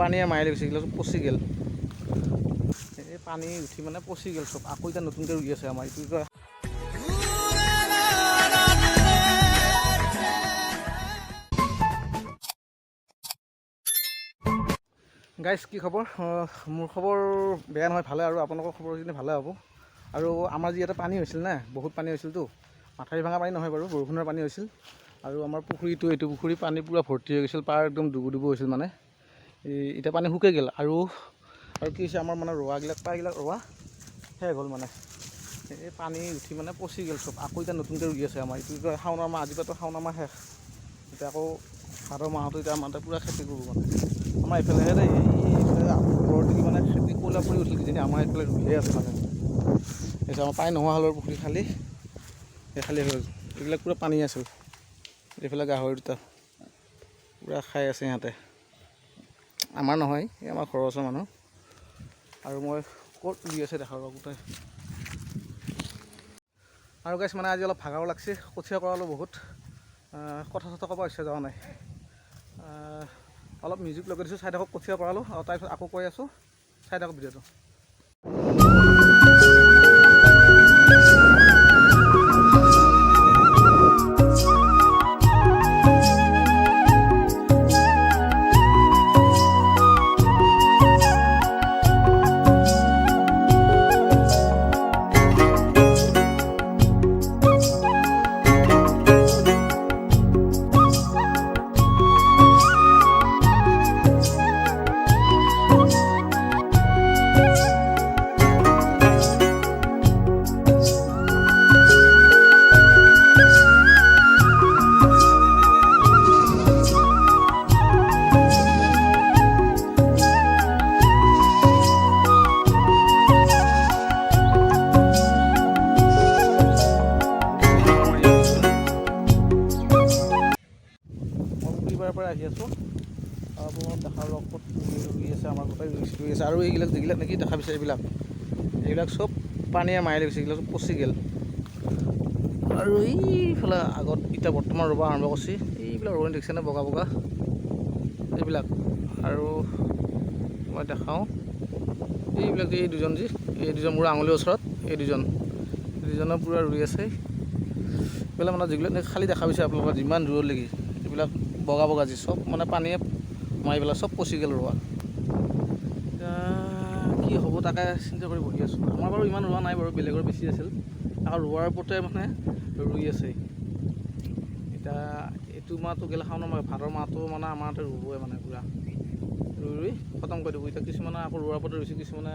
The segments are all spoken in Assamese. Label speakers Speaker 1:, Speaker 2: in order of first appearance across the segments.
Speaker 1: পানীয়ে মাৰি গৈছে, এইবিলাক পচি গ'ল। এই পানী উঠি মানে পচি গ'ল চব। আকৌ এতিয়া নতুনকৈ ৰুই আছে আমাৰ এইটো কয়। গাইজ কি খবৰ? মোৰ খবৰ বেয়া নহয়, ভালে। আৰু আপোনালোকৰ খবৰ যদি ভালে হ'ব। আৰু আমাৰ যি ইয়াতে পানী হৈছিল না, বহুত পানী হৈছিলতো। মাথাউৰি ভাঙা পানী নহয় বাৰু, বৰষুণৰ পানী হৈছিল। আৰু আমাৰ পুখুৰীটো, এইটো পুখুৰী পানী পূৰা ভৰ্তি হৈ গৈছিল, পাৰ একদম ডুবু ডুবু হৈছিল মানে। এতিয়া পানী শুকাই গ'ল। আৰু কি হৈছে, আমাৰ মানে ৰোৱাবিলাক প্ৰায়বিলাক ৰোৱা শেষ হ'ল মানে। এই পানী উঠি মানে পচি গ'ল চব। আকৌ এতিয়া নতুনকৈ ৰুই আছে আমাৰ এইটো কয় শাওণৰ মাহ। আজিৰ পৰাতো শাওণৰ মাহ শেষ। এতিয়া আকৌ ভাদ মাহতো এতিয়া আমাৰ পূৰা খেতি কৰোঁ মানে। আমাৰ এইফালেহে দেই, এইফালে ওপৰত দেখি মানে খেতি ক'লা পৰি উঠিল কিজানি। আমাৰ এইফালে ৰুইহে আছে মানে। এতিয়া আমাৰ পানী নোহোৱা হ'লৰ পুখুৰী খালী, এই খালী হ'ল। এইবিলাক পূৰা পানী আছিল। এইফালে গাহৰি দুটা পূৰা খাই আছে সিহঁতে। আমাৰ নহয়, এই আমাৰ ঘৰৰ ওচৰৰ মানুহ। আৰু মই ক'ত ৰুই আছে দেখা ৰ'ব গোটেই। আৰু গাইছ মানে আজি অলপ ভাগৰো লাগছে, কঠীয়া কৰালোঁ বহুত। কথা চথা ক'ব ইচ্ছা যোৱা নাই। অলপ মিউজিক লগাই দিছোঁ, চাই থাকক। কঠীয়া কৰালোঁ আৰু তাৰপিছত আকৌ কৈ আছোঁ, চাই থাকক ভিডিঅ'টো। পৰা আহি আছোঁ আপোনাৰ দেখাৰ লগত ৰুই আছে, আমাৰ গোটেই ৰুই আছে। আৰু এইবিলাক যিবিলাক নেকি দেখা পাইছে, এইবিলাক চব পানীয়ে মাৰি গৈছে, এইবিলাক চব পচি গ'ল। আৰু এইফালে আগত এতিয়া বৰ্তমান ৰুব আৰম্ভ কৰিছে, এইবিলাক ৰোৱনী দেখিছেনে বগা বগা এইবিলাক। আৰু মই দেখাওঁ, এইবিলাক এই দুজন মোৰ আঙুলিৰ ওচৰত, এই দুজনে পূৰা ৰুই আছে। এইবিলাক মানে যিবিলাক খালী দেখা পাইছে আপোনালোকৰ, যিমান দূৰৰ লাগি এইবিলাক বগা বগা যি চব মানে পানীয়ে মাৰি পেলাই চব পচি গ'ল ৰোৱা। এতিয়া কি হ'ব তাকে চিন্তা কৰি বহি আছোঁ। আমাৰ বাৰু ইমান ৰোৱা নাই বাৰু, বেলেগৰ বেছি আছিল। আৰু ৰোৱাৰ ওপৰতে মানে ৰুই আছে। এতিয়া এইটো মাহটো গ'লে শাওণৰ মাহ, ভাদৰ মাহটো মানে আমাৰ ইয়াতে ৰুবই মানে পূৰা ৰুই খতম কৰি দিব। এতিয়া কিছুমানে আকৌ ৰোৱাৰ ওপৰতে ৰুইছে, কিছুমানে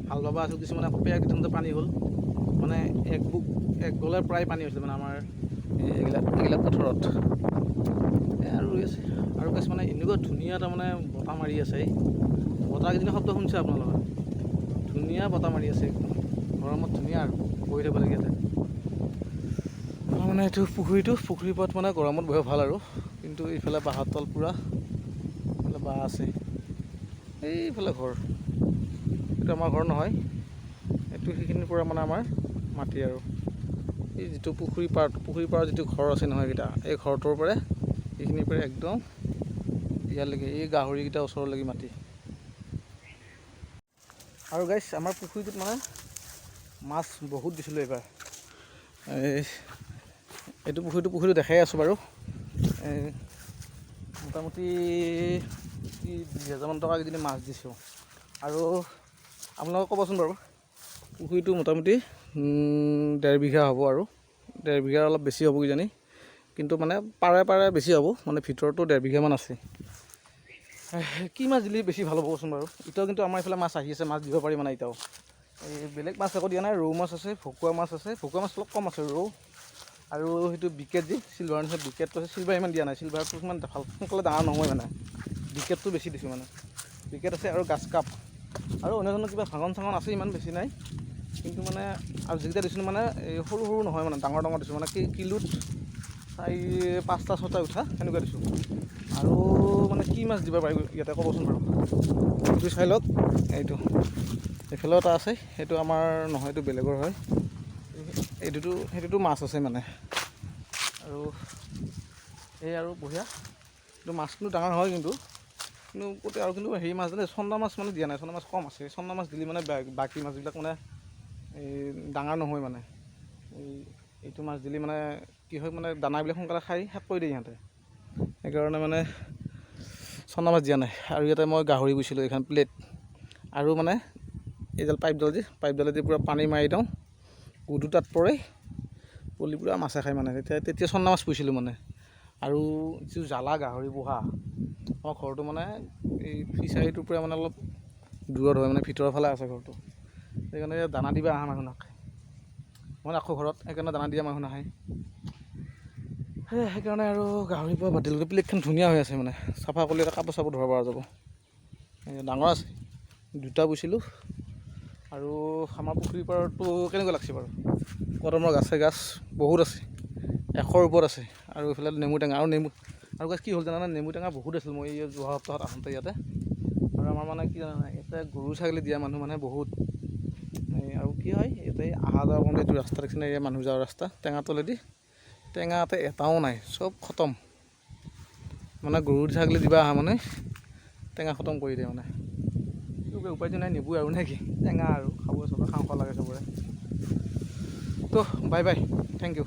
Speaker 1: হাল বাবা আছিল, কিছুমানে আকৌ পেয়াৰ কেইটাতে পানী হ'ল মানে। এক গলে প্ৰায় পানী হৈছিল মানে আমাৰ এইবিলাক পথাৰত। আৰু ৰুই আছে। আৰু কিছুমানে এনেকুৱা ধুনীয়া তাৰমানে বতাহ মাৰি আছে, বতাহ কেইদিনৰ শব্দ শুনিছে আপোনালোকে? ধুনীয়া বতাহ মাৰি আছে একদম গৰমত, ধুনীয়া আৰু বহি থাকিব লাগে ইয়াতে। মানে এইটো পুখুৰীৰ পাৰত মানে গৰমত বহিব ভাল আৰু। কিন্তু এইফালে বাঁহৰ তল পূৰা, এইফালে বাঁহ আছে। এইফালে ঘৰ, এইটো আমাৰ ঘৰ নহয়, এইটো সেইখিনিৰ পৰা মানে আমাৰ মাটি। আৰু এই যিটো পুখুৰীৰ পাৰত যিটো ঘৰ আছে নহয়, এইকেইটা এই ঘৰটোৰ পৰাই এইখিনিৰ পৰা একদম ইয়ালৈকে, এই গাহৰিকেইটা ওচৰলৈকে মাটি। আৰু গাইছ আমাৰ পুখুৰীটোত মানে মাছ বহুত দিছিলোঁ এইবাৰ। এইটো পুখুৰীটো দেখাই আছোঁ বাৰু। মোটামুটি 20,000 টকা কিজানি মাছ দিছোঁ। আৰু আপোনালোকে ক'বচোন বাৰু, পুখুৰীটো মোটামুটি 1.5 বিঘা হ'ব। আৰু 1.5 বিঘাৰ অলপ বেছি হ'ব কিজানি, কিন্তু মানে পাৰে বেছি হ'ব, মানে ভিতৰতো 1.5 বিঘামান আছে। কি মাছ দিলে বেছি ভাল হ'ব কচোন বাৰু? এতিয়াও কিন্তু আমাৰ এইফালে মাছ আহি আছে, মাছ দিব পাৰি মানে এতিয়াও। এই বেলেগ মাছ একো দিয়া নাই, ৰৌ মাছ আছে, ভকুৱা মাছ আছে। ভকুৱা মাছ অলপ কম আছে, ৰৌ আৰু সেইটো বিকেট চিলভাৰ নিচিনা বিকেটটো আছে। চিলভাৰ ইমান দিয়া নাই, চিলভাৰটো ইমান ভাল সোনকালে ডাঙৰ নহয় মানে। বিকেটটো বেছি দিছোঁ মানে, বিকেট আছে আৰু গাছ কাপ আৰু অন্য ধৰণৰ কিবা ভাঙন চাঙন আছে, ইমান বেছি নাই। কিন্তু মানে আৰু যিকেইটা দিছোঁ মানে এই সৰু নহয় মানে, ডাঙৰ দিছোঁ মানে। কিলোত 5টা 6টা উঠা সেনেকুৱা দিছোঁ। আৰু মানে কি মাছ দিব পাৰিব ইয়াতে ক'বচোন বাৰু? এইটো চাই লওক, এইফালেও এটা আছে, সেইটো আমাৰ নহয়, এইটো বেলেগৰ হয়। সেইটোতো মাছ আছে মানে। আৰু এই আৰু বঢ়িয়া, এইটো মাছ কিন্তু ডাঙৰ হয়, কিন্তু কিন্তু আৰু কিন্তু হেৰি মাছ দিলে চন্দা মাছ মানে দিয়া নাই, চন্দা মাছ কম আছে। চন্দা মাছ দিলে মানে বাকী মাছবিলাক মানে এই ডাঙৰ নহয় মানে। এইটো মাছ দিলে মানে কি হয় মানে দানাবিলাক সোনকালে খাই শেষ কৰি দিয়ে সিহঁতে, সেইকাৰণে মানে চন্দা মাছ দিয়া নাই। আৰু ইয়াতে মই গাহৰি গৈছিলোঁ এইখন প্লেট, আৰু মানে এইডাল পাইপডালেদি পূৰা পানী মাৰি দিওঁ, গুটো তাত পৰে, পলি পূৰা মাছে খায় মানে। তেতিয়া চন্দা মাছ পুহিছিলোঁ মানে। আৰু যিটো জ্বালা গাহৰি পোহা, আমাৰ ঘৰটো মানে এই ফিচাৰীটোৰ পৰা মানে অলপ দূৰত হয়, মানে ভিতৰৰ ফালে আছে ঘৰটো। সেইকাৰণে দানা দিবা অহা মানুহ নাখায়, মই ৰাখোঁ ঘৰত, সেইকাৰণে দানা দিয়া মানুহ নাহে। সেইকাৰণে আৰু গাহৰি পোহা বাদ দিলোঁ। প্লেটখন ধুনীয়া হৈ আছে মানে, চাফা কৰিলে এটা কাপোৰ চাপোৰ ধৰিব পৰা যাব। ডাঙৰ আছে, 2টা পুহিছিলোঁ। আৰু আমাৰ পুখুৰীৰ পাৰতো কেনেকুৱা লাগছে বাৰু? কদমৰ গাছ বহুত আছে, 100ৰ ওপৰত আছে। আৰু এইফালে নেমু টেঙা, আৰু গাছ কি হ'ল জানানে, নেমু টেঙা বহুত আছিল মই এই যোৱা সপ্তাহত আহোঁতে ইয়াতে। আৰু আমাৰ মানে কি জানা নাই, ইয়াতে গৰু ছাগলী দিয়া মানুহ মানে বহুত। আৰু কি হয় ইয়াতে অহা যোৱা কৰোঁতে এইটো ৰাস্তা দেখিছেনে, এই মানুহ যোৱা ৰাস্তা টেঙা তলেদি, টেঙা ইয়াতে এটাও নাই, চব খতম। মানে গৰু ছাগলী দিবা অহা মানে টেঙা খতম কৰি দিয়ে মানে। উপায়টো নাই, নিবই আৰু নে কি, টেঙা আৰু খাব, চবে খাওঁ লাগে চবৰে। তো বাই বাই, থেংক ইউ।